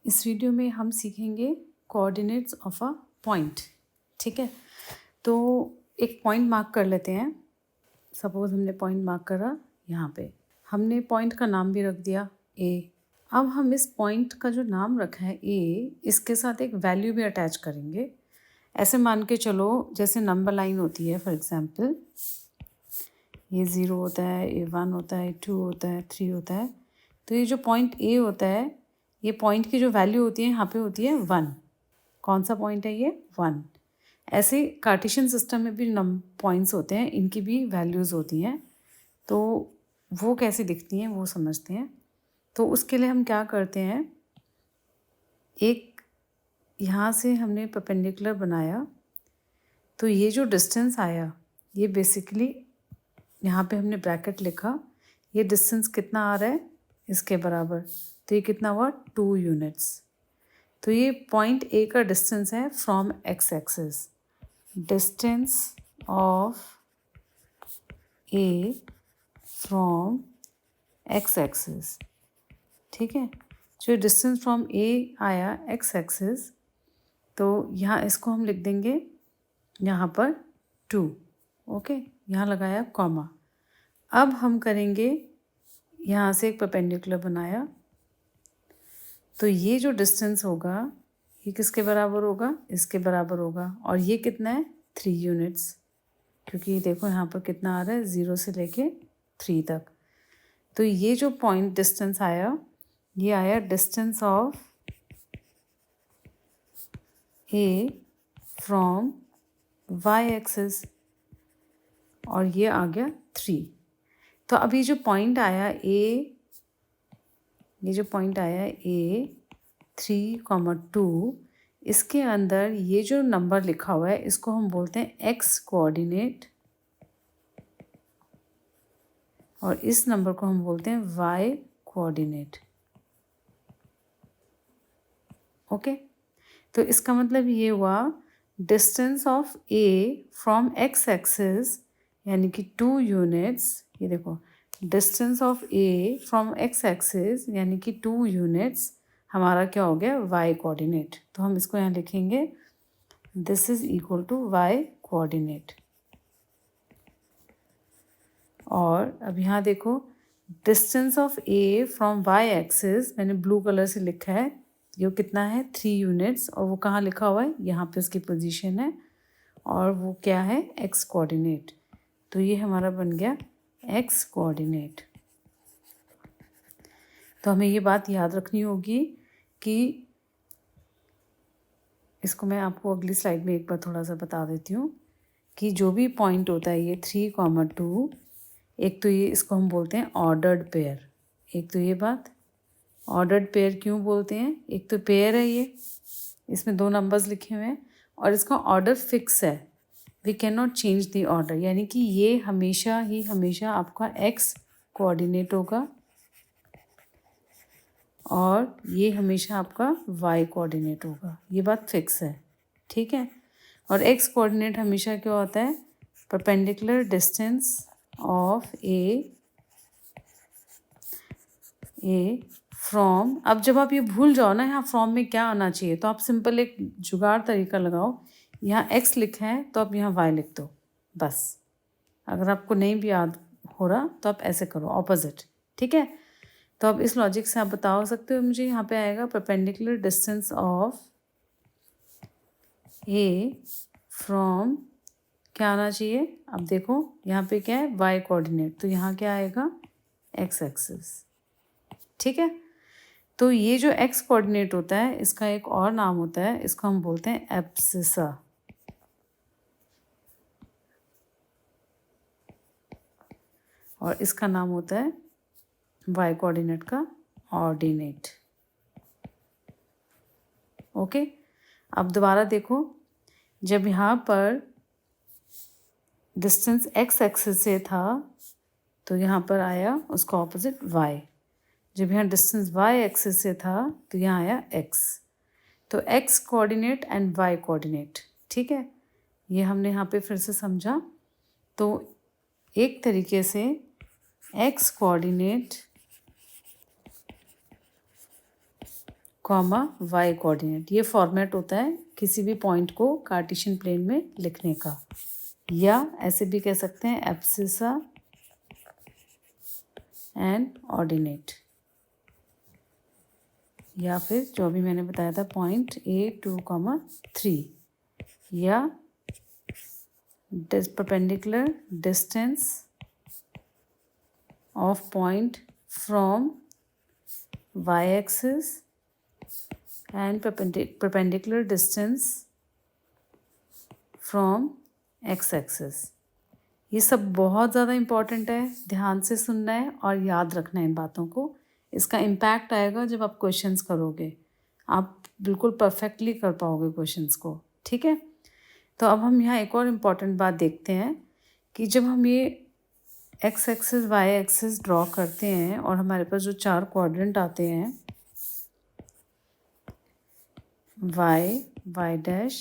इस वीडियो में हम सीखेंगे कोऑर्डिनेट्स ऑफ अ पॉइंट। ठीक है, तो एक पॉइंट मार्क कर लेते हैं। सपोज हमने पॉइंट मार्क करा, यहाँ पे हमने पॉइंट का नाम भी रख दिया ए। अब हम इस पॉइंट का जो नाम रखा है ए, इसके साथ एक वैल्यू भी अटैच करेंगे। ऐसे मान के चलो जैसे नंबर लाइन होती है, फॉर एग्जांपल ये 0 होता है, ये 1 होता है, 2 होता है, 3 होता है। तो ये जो पॉइंट ए होता है, ये पॉइंट की जो वैल्यू होती है यहाँ पे होती है 1। कौन सा पॉइंट है ये? 1। ऐसे कार्टेशियन सिस्टम में भी पॉइंट्स होते हैं, इनकी भी वैल्यूज़ होती हैं। तो वो कैसे दिखती हैं वो समझते हैं। तो उसके लिए हम क्या करते हैं, एक यहाँ से हमने परपेंडिकुलर बनाया, तो ये जो डिस्टेंस आया ये बेसिकली यहाँ पे हमने ब्रैकेट लिखा, ये डिस्टेंस कितना आ रहा है इसके बराबर, तो ये कितना हुआ 2 यूनिट्स। तो ये पॉइंट ए का डिस्टेंस है from X axis. Distance of A from X axis. ठीक है, जो डिस्टेंस फ्रॉम ए आया एक्स एक्सिस, तो यहाँ इसको हम लिख देंगे यहाँ पर 2। ओके, यहाँ लगाया कॉमा। अब हम करेंगे, यहाँ से एक परपेंडिकुलर बनाया, तो ये जो डिस्टेंस होगा ये किसके बराबर होगा? इसके बराबर होगा। और ये कितना है? 3 यूनिट्स, क्योंकि देखो यहाँ पर कितना आ रहा है 0 से लेके 3 तक। तो ये जो पॉइंट डिस्टेंस आया, ये आया distance of A from Y axis, और ये आ गया 3। तो अभी जो पॉइंट आया ए, ये जो पॉइंट आया ए 3,2, इसके अंदर ये जो नंबर लिखा हुआ है इसको हम बोलते हैं एक्स कोऑर्डिनेट, और इस नंबर को हम बोलते हैं वाई कोऑर्डिनेट। ओके, तो इसका मतलब ये हुआ distance of A from X axis यानी कि 2 यूनिट्स। ये देखो, distance of A from X axis यानी कि 2 यूनिट्स हमारा क्या हो गया? Y coordinate. तो हम इसको यहाँ लिखेंगे, this is equal to Y coordinate. और अब यहाँ देखो, distance of A from Y axis मैंने ब्लू कलर से लिखा है, ये कितना है? 3 यूनिट्स। और वो कहाँ लिखा हुआ है? यहाँ पे उसकी पोजीशन है, और वो क्या है? X coordinate. तो ये हमारा बन गया एक्स कोऑर्डिनेट। तो हमें ये बात याद रखनी होगी कि इसको मैं आपको अगली स्लाइड में एक बार थोड़ा सा बता देती हूँ कि जो भी पॉइंट होता है ये 3,2, एक तो ये इसको हम बोलते हैं ऑर्डर्ड पेयर। एक तो ये बात, ऑर्डर्ड पेयर क्यों बोलते हैं? एक तो पेयर है ये, इसमें 2 नंबर्स लिखे हुए हैं, और इसका ऑर्डर फिक्स है, we can not change the order. यानी कि ये हमेशा ही हमेशा आपका एक्स कोऑर्डिनेट होगा, और ये हमेशा आपका वाई कोऑर्डिनेट होगा। ये बात फिक्स है, ठीक है। और एक्स कोऑर्डिनेट हमेशा क्या होता है? Perpendicular distance of A from. अब जब आप ये भूल जाओ ना यहाँ फ्रॉम में क्या आना चाहिए, तो आप सिंपल एक जुगाड़ तरीका लगाओ, यहाँ एक्स लिखा है तो आप यहाँ वाई लिख दो बस। अगर आपको नहीं भी याद हो रहा तो आप ऐसे करो ऑपोजिट, ठीक है। तो अब इस लॉजिक से आप बता सकते हो मुझे, यहाँ पे आएगा perpendicular distance of A from, क्या आना चाहिए? अब देखो यहाँ पे क्या है? वाई कोऑर्डिनेट, तो यहाँ क्या आएगा? एक्स एक्सिस, ठीक है। तो ये जो एक्स कोऑर्डिनेट होता है इसका एक और नाम होता है, इसको हम बोलते हैं एब्सिसा, और इसका नाम होता है वाई कोऑर्डिनेट का ऑर्डिनेट। ओके, अब दोबारा देखो, जब यहाँ पर डिस्टेंस एक्स एक्सिस से था तो यहाँ पर आया उसका ऑपोजिट वाई। जब यहाँ डिस्टेंस वाई एक्सिस से था तो यहाँ आया एक्स। तो X coordinate and Y coordinate, ठीक है। ये हमने यहाँ पे फिर से समझा। तो एक तरीके से X coordinate comma Y coordinate. ये फॉर्मेट होता है किसी भी पॉइंट को कार्टेशियन प्लेन में लिखने का, या ऐसे भी कह सकते हैं एब्सिसा एंड ऑर्डिनेट, या फिर जो भी मैंने बताया था पॉइंट A2,3, या perpendicular distance of point from y axis and perpendicular distance from x axis। ये सब बहुत ज़्यादा इम्पॉर्टेंट है, ध्यान से सुनना है और याद रखना है इन बातों को। इसका इम्पैक्ट आएगा जब आप क्वेश्चंस करोगे, आप बिल्कुल परफेक्टली कर पाओगे क्वेश्चंस को, ठीक है। तो अब हम यहाँ एक और इम्पॉर्टेंट बात देखते हैं कि जब हम ये X axis Y axis draw करते हैं और हमारे पास जो 4 क्वाड्रेंट आते हैं Y, Y dash,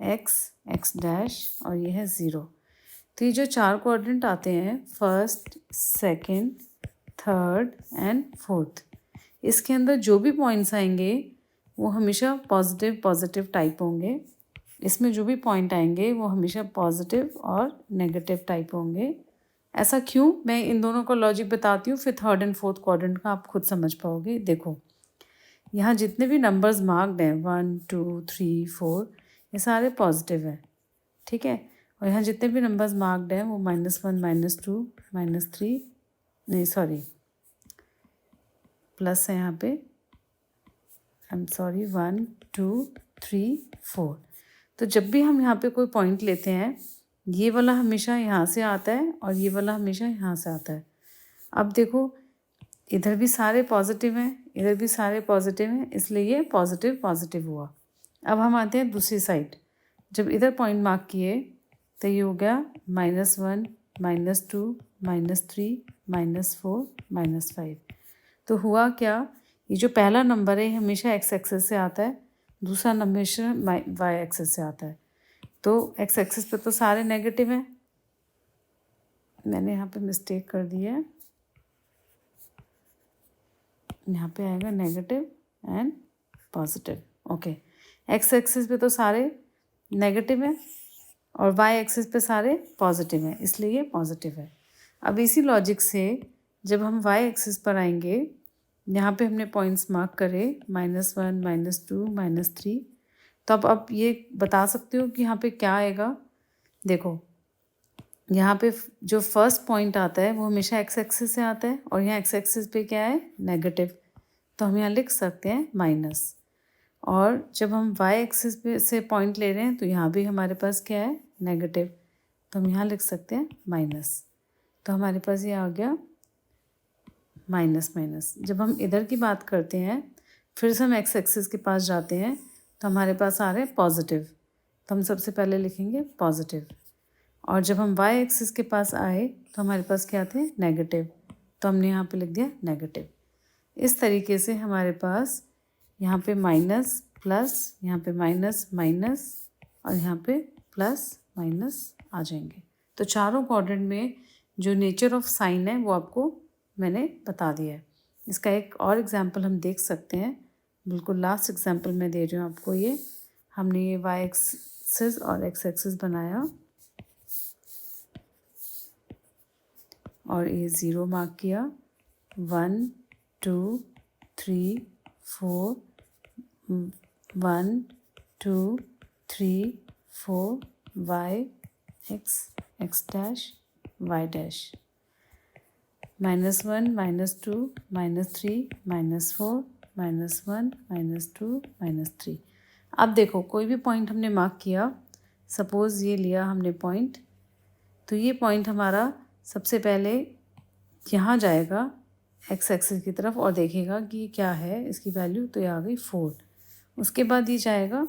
X, X dash और ये है 0, तो ये जो 4 क्वाड्रेंट आते हैं first, second, third and fourth, इसके अंदर जो भी पॉइंट्स आएंगे वो हमेशा पॉजिटिव पॉजिटिव टाइप होंगे। इसमें जो भी पॉइंट आएंगे वो हमेशा पॉजिटिव और नेगेटिव टाइप होंगे। ऐसा क्यों, मैं इन दोनों का लॉजिक बताती हूँ, फिर थर्ड एंड फोर्थ क्वाड्रेंट का आप खुद समझ पाओगे। देखो यहाँ जितने भी नंबर्स मार्क्ड हैं 1 2 3 4 ये सारे पॉजिटिव हैं, ठीक है। और यहाँ जितने भी नंबर्स मार्क्ड हैं वो -1 -2 -3, नहीं सॉरी प्लस है यहाँ पे, आई एम सॉरी 1 2 3 4। तो जब भी हम यहाँ पे कोई पॉइंट लेते हैं ये वाला हमेशा यहाँ से आता है और ये वाला हमेशा यहाँ से आता है। अब देखो इधर भी सारे पॉजिटिव हैं, इधर भी सारे पॉजिटिव हैं, इसलिए ये पॉजिटिव पॉजिटिव हुआ। अब हम आते हैं दूसरी साइड, जब इधर पॉइंट मार्क किए तो ये हो गया -1 -2 -3 -4 -5। तो हुआ क्या, ये जो पहला नंबर है हमेशा एक्स एक्सिस से आता है, दूसरा नंबर हमेशा वाई एक्सिस से आता है। तो एक्स एक्सिस पे तो सारे नेगेटिव हैं, मैंने यहाँ पे मिस्टेक कर दी है, यहाँ पे आएगा negative and positive, okay. X axis पे तो सारे नेगेटिव हैं और वाई एक्सिस पे सारे पॉजिटिव हैं, इसलिए ये पॉजिटिव है। अब इसी लॉजिक से जब हम वाई एक्सिस पर आएंगे, यहाँ पे हमने पॉइंट्स मार्क करे -1 -2 -3, तो अब ये बता सकते हो कि यहाँ पे क्या आएगा। देखो यहाँ पे जो फर्स्ट पॉइंट आता है वो हमेशा एक्स एक्सिस से आता है और यहाँ एक्स एक्सिस पे क्या है नेगेटिव, तो हम यहाँ लिख सकते हैं माइनस। और जब हम वाई एक्सिस पे से पॉइंट ले रहे हैं तो यहाँ भी हमारे पास क्या है नेगेटिव, तो हम यहाँ लिख सकते हैं माइनस। तो हमारे पास ये आ गया माइनस माइनस। जब हम इधर की बात करते हैं फिर से हम एक्स एक्सिस के पास जाते हैं तो हमारे पास आ रहे हैं पॉजिटिव, तो हम सबसे पहले लिखेंगे पॉजिटिव। और जब हम वाई एक्सिस के पास आए तो हमारे पास क्या थे नेगेटिव, तो हमने यहाँ पे लिख दिया नेगेटिव। इस तरीके से हमारे पास यहाँ पे माइनस प्लस, यहाँ पे माइनस माइनस और यहाँ पे प्लस माइनस आ जाएंगे। तो चारों क्वाड्रेंट में जो नेचर ऑफ साइन है वो आपको मैंने बता दिया है। इसका एक और एग्जांपल हम देख सकते हैं, बिल्कुल लास्ट एग्जांपल मैं दे रही हूँ आपको। ये हमने ये वाई एक्सिस और एक्स एक्सिस बनाया और ये 0 मार्क किया, 1 2 3 4 1 2 3 4 Y X X dash Y dash, -1 -2 -3 -4 -1 -2 -3। अब देखो कोई भी पॉइंट हमने मार्क किया, सपोज़ ये लिया हमने पॉइंट, तो ये पॉइंट हमारा सबसे पहले यहाँ जाएगा एक्स एक्सिस की तरफ और देखेगा कि क्या है इसकी वैल्यू, तो ये आ गई 4। उसके बाद ये जाएगा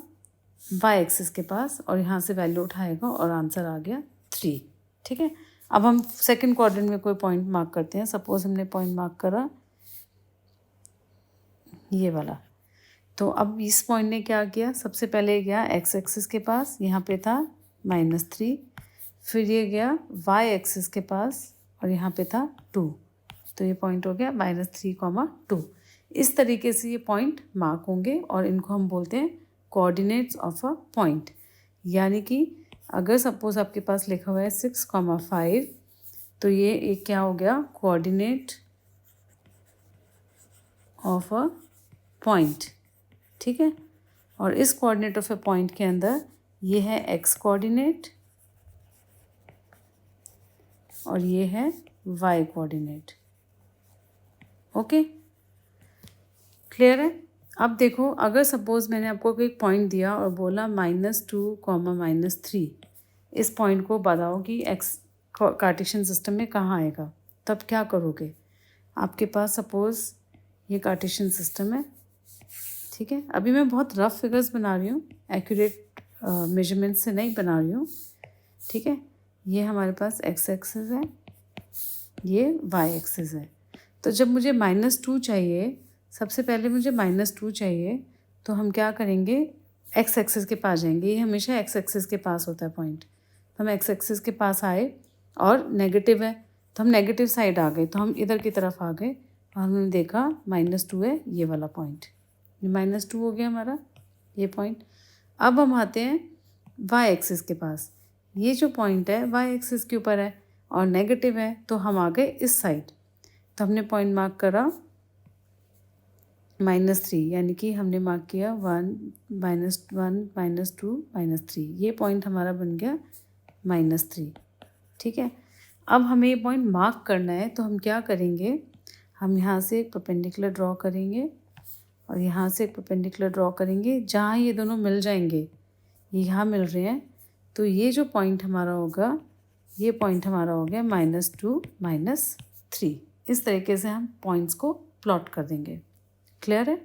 वाई एक्सिस के पास और यहाँ से वैल्यू उठाएगा और आंसर आ गया 3, ठीक है। अब हम सेकंड क्वाड्रेंट में कोई पॉइंट मार्क करते हैं, सपोज हमने पॉइंट मार्क करा ये वाला, तो अब इस पॉइंट ने क्या किया, सबसे पहले गया एक्स एक्सिस के पास, यहाँ पे था -3, फिर ये गया वाई एक्सिस के पास और यहाँ पे था 2, तो ये पॉइंट हो गया -3, 2। इस तरीके से ये पॉइंट मार्क होंगे और इनको हम बोलते हैं कोऑर्डिनेट्स ऑफ अ पॉइंट। यानी कि अगर सपोज आपके पास लिखा हुआ है 6,5 तो ये एक क्या हो गया, कोऑर्डिनेट ऑफ अ पॉइंट। ठीक है, और इस कोऑर्डिनेट ऑफ अ पॉइंट के अंदर ये है एक्स कोऑर्डिनेट और ये है वाई कोऑर्डिनेट। ओके, क्लियर है। अब देखो, अगर सपोज मैंने आपको एक पॉइंट दिया और बोला -2, -3, इस पॉइंट को बताओ कि एक्स कार्टेशियन सिस्टम में कहाँ आएगा, तब क्या करोगे। आपके पास सपोज ये कार्टेशियन सिस्टम है, ठीक है। अभी मैं बहुत रफ फिगर्स बना रही हूँ, एक्यूरेट मेजरमेंट से नहीं बना रही हूँ, ठीक है। ये हमारे पास एक्स एक्सिस है, ये वाई एक्सिस है। तो जब मुझे -2 चाहिए, सबसे पहले मुझे -2 चाहिए, तो हम क्या करेंगे, एक्स एक्सिस के पास जाएंगे। ये हमेशा एक्स एक्सिस के पास होता है पॉइंट। तो हम एक्स एक्सिस के पास आए और नेगेटिव है तो हम नेगेटिव साइड आ गए, तो हम इधर की तरफ आ गए और हमने देखा -2 है ये वाला पॉइंट, ये -2 हो गया हमारा ये पॉइंट। अब हम आते हैं वाई एक्सिस के पास। ये जो पॉइंट है वाई एक्सिस के ऊपर है और नेगेटिव है, तो हम आ गए इस साइड। तो हमने पॉइंट मार्क करा -3, यानी कि हमने मार्क किया 1, -1, -2, -3। ये पॉइंट हमारा बन गया -3। ठीक है, अब हमें ये पॉइंट मार्क करना है, तो हम क्या करेंगे, हम यहाँ से एक परपेंडिकुलर ड्रॉ करेंगे और यहाँ से एक परपेंडिकुलर ड्रॉ करेंगे। जहाँ ये दोनों मिल जाएंगे, ये यहाँ मिल रहे हैं, तो ये जो पॉइंट हमारा होगा, ये पॉइंट हमारा हो गया -2, -3। इस तरीके से हम पॉइंट्स को प्लॉट कर देंगे। क्लियर है।